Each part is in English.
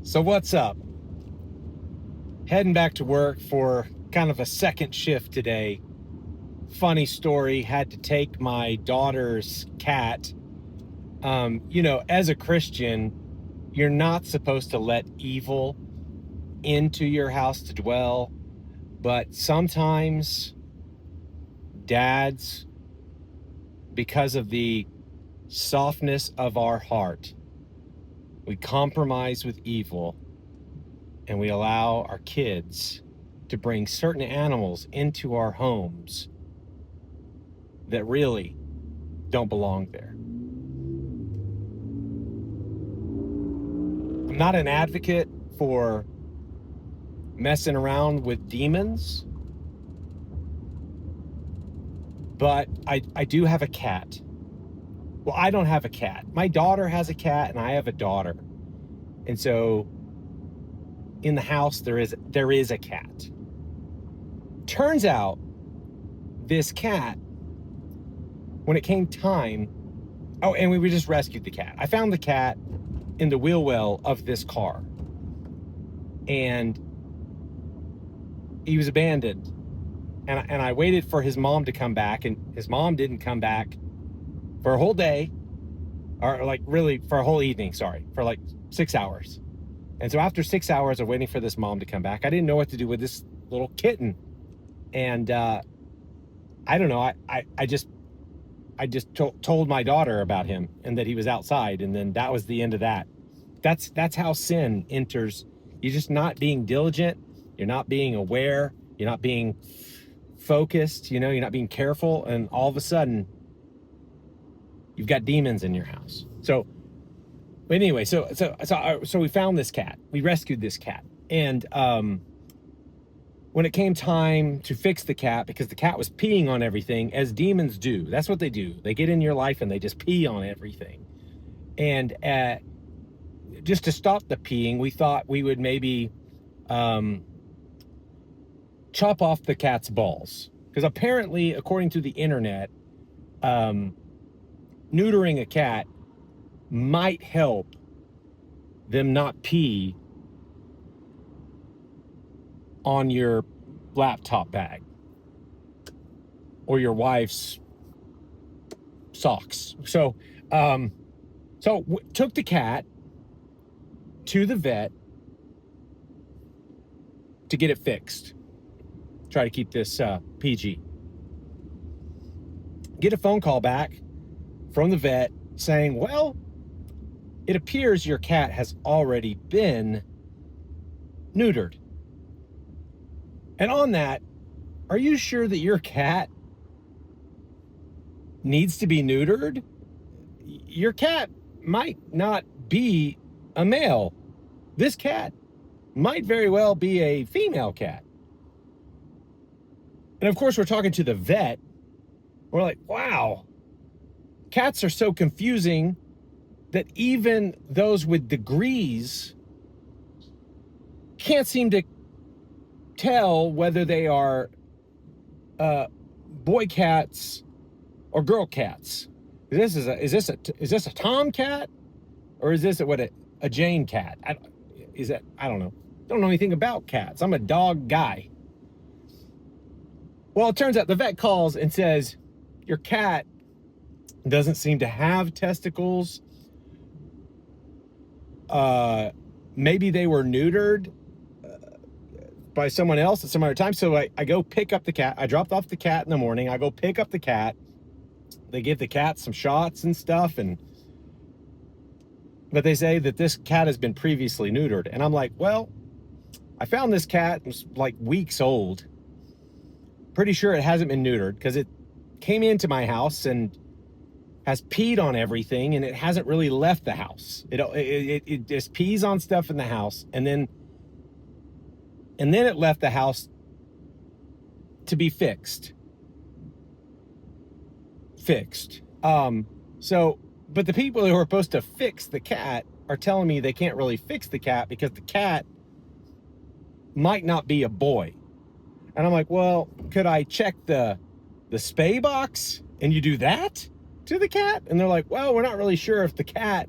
So what's up? Heading back to work for kind of a second shift today. Funny story, had to take my daughter's cat. As a Christian, you're not supposed to let evil into your house to dwell, but sometimes dads, because of the softness of our heart, we compromise with evil and we allow our kids to bring certain animals into our homes that really don't belong there. I'm not an advocate for messing around with demons, but I do have a cat. Well, I don't have a cat. My daughter has a cat and I have a daughter. And so in the house there is a cat. Turns out this cat, when it came time, and we just rescued the cat. I found the cat in the wheel well of this car, and he was abandoned. And I waited for his mom to come back, and his mom didn't come back for a whole day, or like really for a whole evening, for like 6 hours. And so after 6 hours of waiting for this mom to come back, I didn't know what to do with this little kitten. And I don't know, I just told my daughter about him and that he was outside, and then that was the end of that. That's how sin enters. You're just not being diligent. You're not being aware. You're not being focused. You're not being careful, and all of a sudden, you've got demons in your house. So anyway, so we found this cat. We rescued this cat, and when it came time to fix the cat, because the cat was peeing on everything, as demons do. That's what they do. They get in your life and they just pee on everything. And just to stop the peeing, we thought we would maybe chop off the cat's balls. Because apparently, according to the internet, neutering a cat might help them not pee on your laptop bag or your wife's socks. So took the cat to the vet to get it fixed. Try to keep this PG. Get a phone call back from the vet saying, well, it appears your cat has already been neutered. And on that, are you sure that your cat needs to be neutered? Your cat might not be a male. This cat might very well be a female cat. And of course, we're talking to the vet. We're like, wow, cats are so confusing that even those with degrees can't seem to tell whether they are boy cats or girl cats. Is this a Tom cat, or is this a Jane cat? I don't know. Don't know anything about cats. I'm a dog guy. Well, it turns out the vet calls and says your cat doesn't seem to have testicles. Maybe they were neutered by someone else at some other time. So I go pick up the cat. I dropped off the cat in the morning. I go pick up the cat. They give the cat some shots and stuff, but they say that this cat has been previously neutered. And I'm like, well, I found this cat. It was like weeks old. Pretty sure it hasn't been neutered because it came into my house and has peed on everything, and it hasn't really left the house. It just pees on stuff in the house, and then it left the house to be fixed. But the people who are supposed to fix the cat are telling me they can't really fix the cat because the cat might not be a boy. And I'm like, well, could I check the spay box and you do that to the cat? And they're like, well, we're not really sure if the cat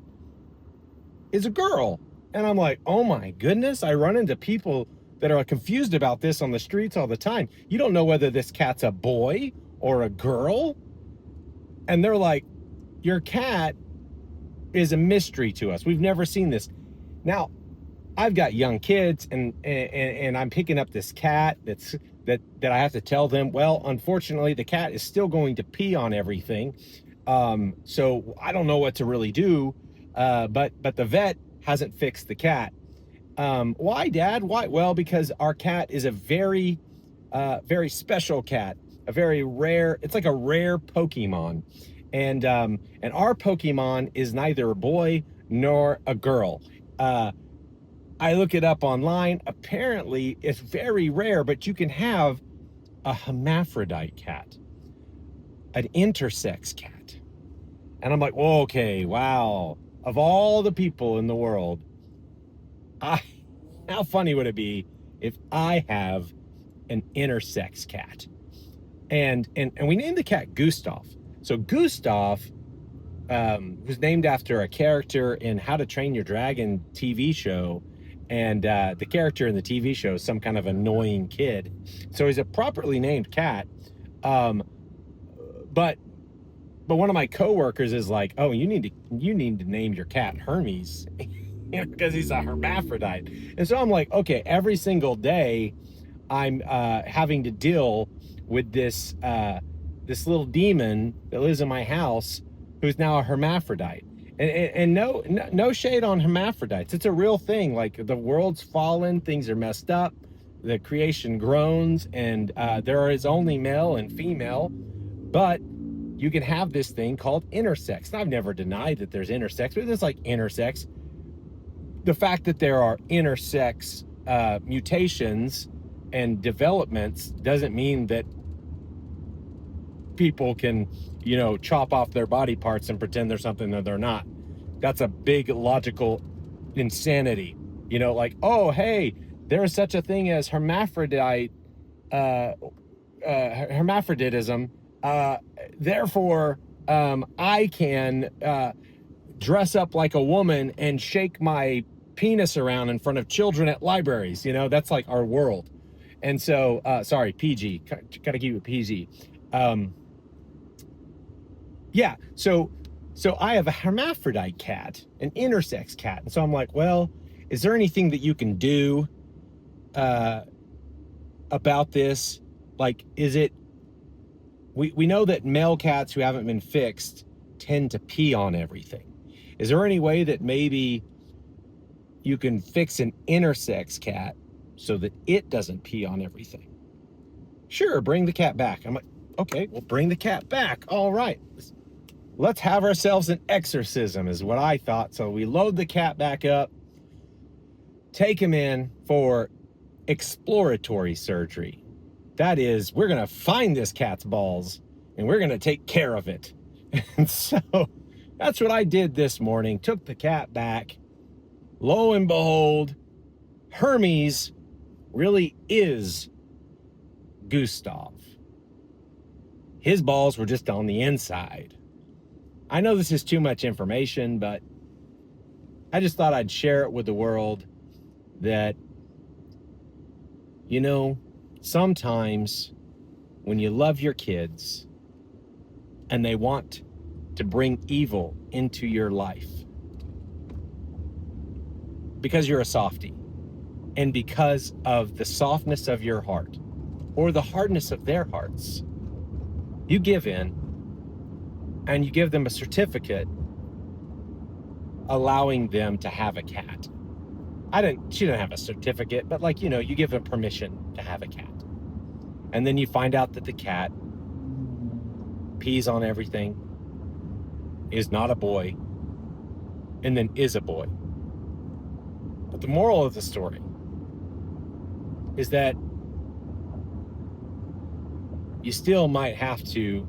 is a girl. And I'm like, oh my goodness, I run into people that are confused about this on the streets all the time. You don't know whether this cat's a boy or a girl. And they're like, your cat is a mystery to us. We've never seen this. Now, I've got young kids, and I'm picking up this cat that I have to tell them, well, unfortunately, the cat is still going to pee on everything. So I don't know what to really do. But the vet hasn't fixed the cat. Why, Dad? Why? Well, because our cat is a very special cat, a very rare. It's like a rare Pokemon, and our Pokemon is neither a boy nor a girl. I look it up online. Apparently, it's very rare, but you can have a hermaphrodite cat, an intersex cat. And I'm like, whoa, okay, wow. Of all the people in the world, how funny would it be if I have an intersex cat? And we named the cat Gustav. So Gustav was named after a character in How to Train Your Dragon TV show. And the character in the TV show is some kind of annoying kid. So he's a properly named cat. But one of my coworkers is like, oh, you need to name your cat Hermes, because he's a hermaphrodite. And so I'm like, okay, every single day I'm having to deal with this little demon that lives in my house who's now a hermaphrodite. And no shade on hermaphrodites. It's a real thing. Like, the world's fallen, things are messed up, the creation groans, and there is only male and female, but you can have this thing called intersex. And I've never denied that there's intersex, but it's like intersex. The fact that there are intersex mutations and developments doesn't mean that people can, chop off their body parts and pretend they're something that they're not. That's a big logical insanity. Like, oh, hey, there's such a thing as hermaphroditism. Therefore, I can dress up like a woman and shake my penis around in front of children at libraries. That's like our world. And so, sorry, PG, gotta keep it PG. Yeah, so I have a hermaphrodite cat, an intersex cat. And so I'm like, well, is there anything that you can do about this? Like, is it, we know that male cats who haven't been fixed tend to pee on everything. Is there any way that maybe you can fix an intersex cat so that it doesn't pee on everything? Sure, bring the cat back. I'm like, okay, we'll bring the cat back. All right. Let's have ourselves an exorcism, is what I thought. So we load the cat back up, take him in for exploratory surgery. That is, we're going to find this cat's balls and we're going to take care of it. And so that's what I did this morning. Took the cat back. Lo and behold, Hermes really is Gustav. His balls were just on the inside. I know this is too much information, but I just thought I'd share it with the world that, sometimes when you love your kids and they want to bring evil into your life because you're a softie and because of the softness of your heart or the hardness of their hearts, you give in and you give them a certificate allowing them to have a cat. She didn't have a certificate, but you give them permission to have a cat. And then you find out that the cat pees on everything, is not a boy, and then is a boy. But the moral of the story is that you still might have to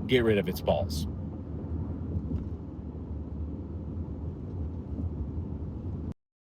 get rid of its balls.